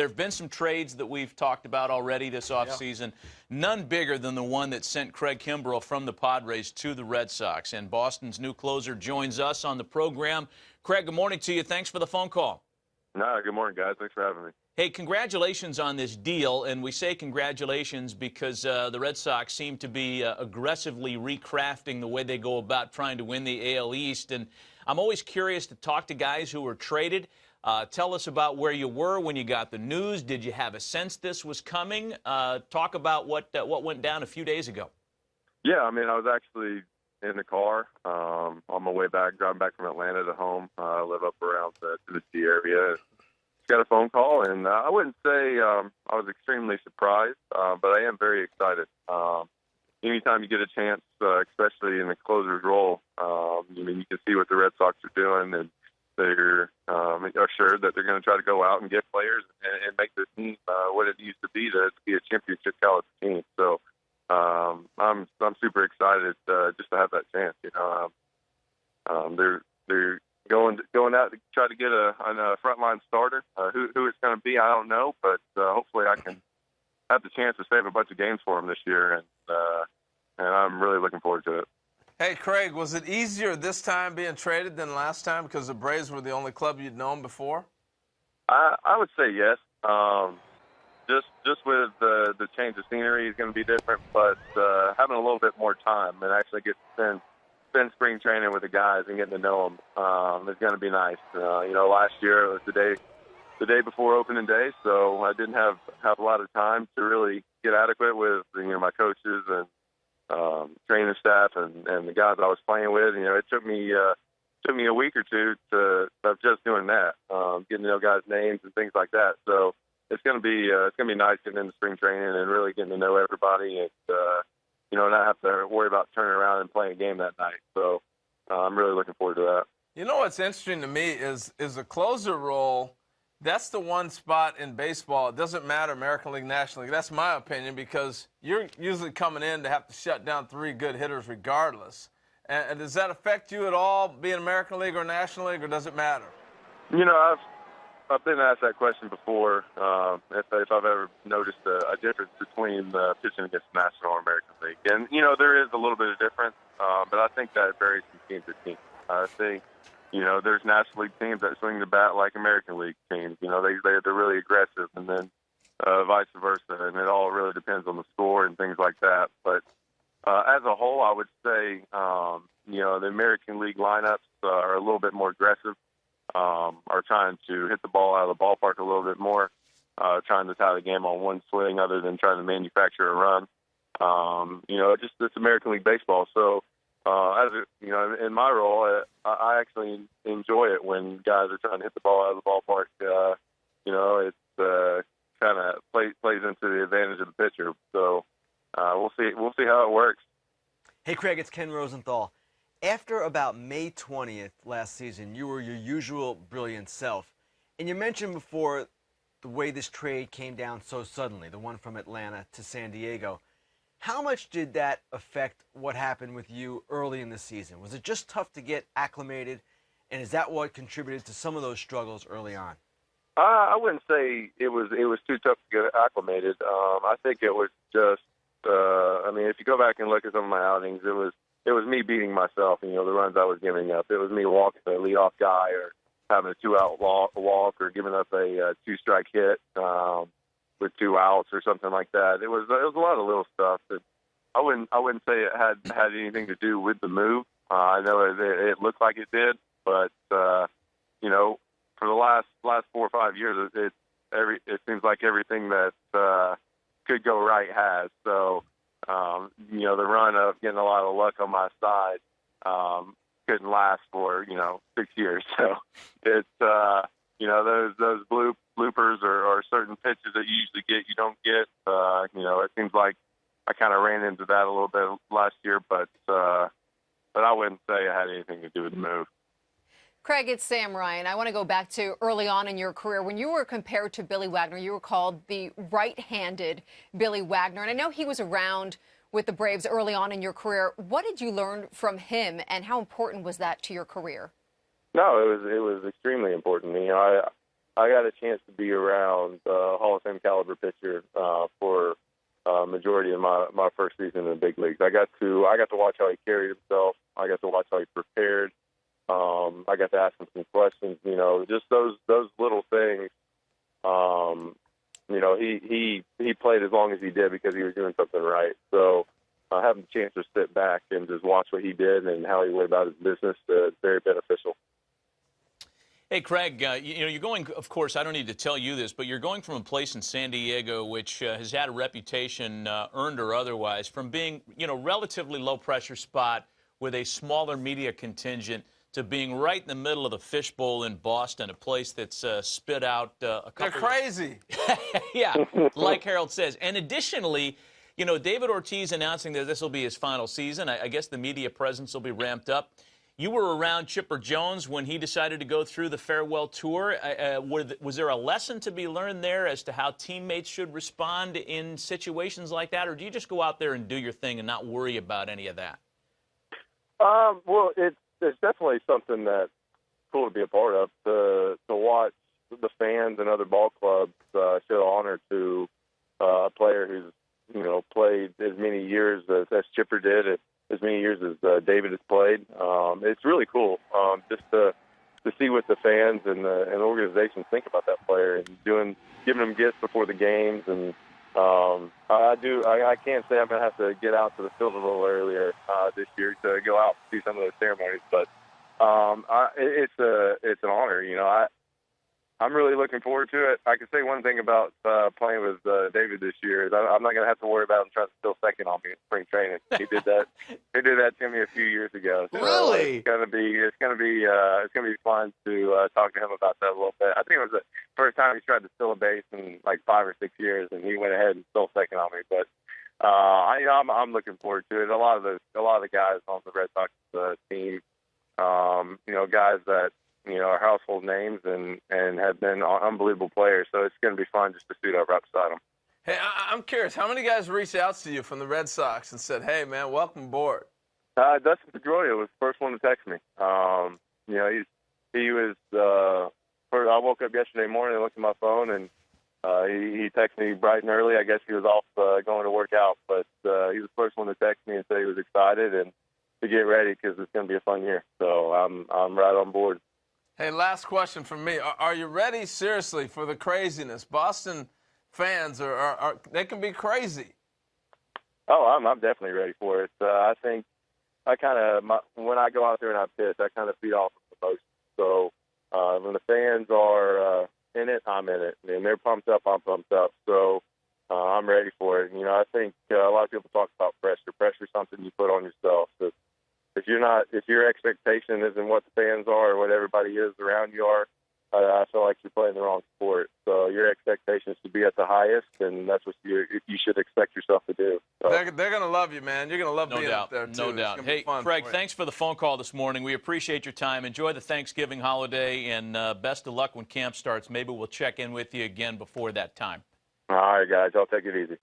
There have been some trades that we've talked about already this offseason. None bigger than the one that sent Craig Kimbrel from the Padres to the Red Sox. And Boston's new closer joins us on the program. Craig, good morning to you. Thanks for the phone call. Good morning, guys. Thanks for having me. Hey, congratulations on this deal. And we say congratulations because the Red Sox seem to be aggressively recrafting the way they go about trying to win the AL East. And I'm always curious to talk to guys who were traded. Tell us about where you were when you got the news. Did you have a sense this was coming? Talk about what went down a few days ago. Yeah, I mean, I was actually in the car on my way back, driving back from Atlanta to home. I live up around the Tennessee area. Got a phone call, and I wouldn't say I was extremely surprised, but I am very excited. Anytime you get a chance, especially in the closer's role, you can see what the Red Sox are doing, and they're assured that they're going to try to go out and get players and make this team what it used to be a championship caliber team. So I'm super excited just to have that chance. They're going out to try to get a frontline starter. Who it's going to be, I don't know, but hopefully I can have the chance to save a bunch of games for them this year, and I'm really looking forward to it. Hey, Craig, was it easier this time being traded than last time because the Braves were the only club you'd known before? I would say yes. Just with the change of scenery is going to be different, but having a little bit more time and actually get to spend spring training with the guys and getting to know them is going to be nice. Last year it was the day before opening day, so I didn't have a lot of time to really get adequate with my coaches and training staff and the guys I was playing with. It took me a week or two of just doing that, getting to know guys' names and things like that. So it's gonna be nice getting into spring training and really getting to know everybody and not have to worry about turning around and playing a game that night. So I'm really looking forward to that. You know what's interesting to me is a closer role. That's the one spot in baseball. It doesn't matter American League, National League. That's my opinion because you're usually coming in to have to shut down 3 good hitters regardless. And does that affect you at all, being American League or National League, or does it matter? I've been asked that question before, if I've ever noticed a difference between pitching against National or American League. And, there is a little bit of difference, but I think that varies from team to team. I think, there's National League teams that swing the bat like American League teams. They're really aggressive, and then vice versa. And it all really depends on the score and things like that. But as a whole, I would say, the American League lineups are a little bit more aggressive. Are trying to hit the ball out of the ballpark a little bit more, trying to tie the game on one swing other than trying to manufacture a run. Just this American League baseball. So, in my role, I actually enjoy it when guys are trying to hit the ball out of the ballpark. It kind of plays into the advantage of the pitcher. So, we'll see how it works. Hey, Craig, it's Ken Rosenthal. After about May 20th last season, you were your usual brilliant self. And you mentioned before the way this trade came down so suddenly, the one from Atlanta to San Diego. How much did that affect what happened with you early in the season? Was it just tough to get acclimated? And is that what contributed to some of those struggles early on? I wouldn't say it was too tough to get acclimated. I think it was just, if you go back and look at some of my outings, it was me beating myself, the runs I was giving up. It was me walking the leadoff guy or having a 2-out walk or giving up a 2-strike hit with 2 outs or something like that. It was a lot of little stuff that I wouldn't say it had anything to do with the move. I know it looked like it did, but for the last 4 or 5 years, it seems like everything that could go right has. So. The run of getting a lot of luck on my side couldn't last for 6 years. So it's those bloopers or certain pitches that you usually get you don't get. It seems like I kind of ran into that a little bit last year, but I wouldn't say it had anything to do with the move. Craig, it's Sam Ryan. I want to go back to early on in your career. When you were compared to Billy Wagner, you were called the right-handed Billy Wagner. And I know he was around with the Braves early on in your career. What did you learn from him, and how important was that to your career? No, it was extremely important. I got a chance to be around Hall of Fame caliber pitcher for majority of my first season in the big leagues. I got to watch how he carried himself. I got to watch how he prepared. I got to ask him some questions. You know, just those little things. You know, he played as long as he did because he was doing something right. So having the chance to sit back and just watch what he did and how he went about his business is very beneficial. Hey, Craig, you know, you're going, of course, I don't need to tell you this, but you're going from a place in San Diego which has had a reputation, earned or otherwise, from being, you know, relatively low-pressure spot with a smaller media contingent to being right in the middle of the fishbowl in Boston, a place that's spit out a couple. They're crazy. Yeah, like Harold says. And additionally, you know, David Ortiz announcing that this will be his final season. I guess the media presence will be ramped up. You were around Chipper Jones when he decided to go through the farewell tour. Was there a lesson to be learned there as to how teammates should respond in situations like that, or do you just go out there and do your thing and not worry about any of that? Well, it's definitely something that's cool to be a part of. To watch the fans and other ball clubs show honor to a player who's, you know, played as many years as Chipper did, as many years as David has played. It's really cool just to see what the fans and organizations think about that player and giving them gifts before the games. And I can't say I'm going to have to get out to the field a little earlier this year to go out and see some of those ceremonies, but it's an honor. You know, I'm really looking forward to it. I can say one thing about playing with David this year is I'm not going to have to worry about him trying to steal second on me in spring training. He did that. He did that to me a few years ago. So Really? It's gonna be fun to talk to him about that a little bit. I think it was the first time he tried to steal a base in like 5 or 6 years, and he went ahead and stole second on me. But I'm looking forward to it. A lot of the guys on the Red Sox team, you know, guys that, you know, are household names and have been unbelievable players. So it's going to be fun just to suit up right beside them. Hey, I'm curious, how many guys reached out to you from the Red Sox and said, hey, man, welcome aboard? Dustin Pedroia was the first one to text me. You know, he was I woke up yesterday morning and looked at my phone, and he texted me bright and early. I guess he was off going to work out, but he was the first one to text me and say he was excited and to get ready because it's going to be a fun year. So I'm right on board. Hey, last question from me. Are you ready, seriously, for the craziness? Boston fans, they can be crazy. Oh, I'm definitely ready for it. I think when I go out there and I pitch, I kind of feed off of emotions. So when the fans are in it, I'm in it. And they're pumped up, I'm pumped up. So I'm ready for it. You know, I think a lot of people talk about pressure. Pressure is something you put on yourself. So if your expectation isn't what the fans are or what everybody is around you are, I feel like you're playing the wrong sport. So your expectations should be at the highest, and that's what you should expect yourself to do. So. They're going to love you, man. You're going to love being up there, too. No doubt. Hey, Craig, thanks for the phone call this morning. We appreciate your time. Enjoy the Thanksgiving holiday, and best of luck when camp starts. Maybe we'll check in with you again before that time. All right, guys. I'll take it easy.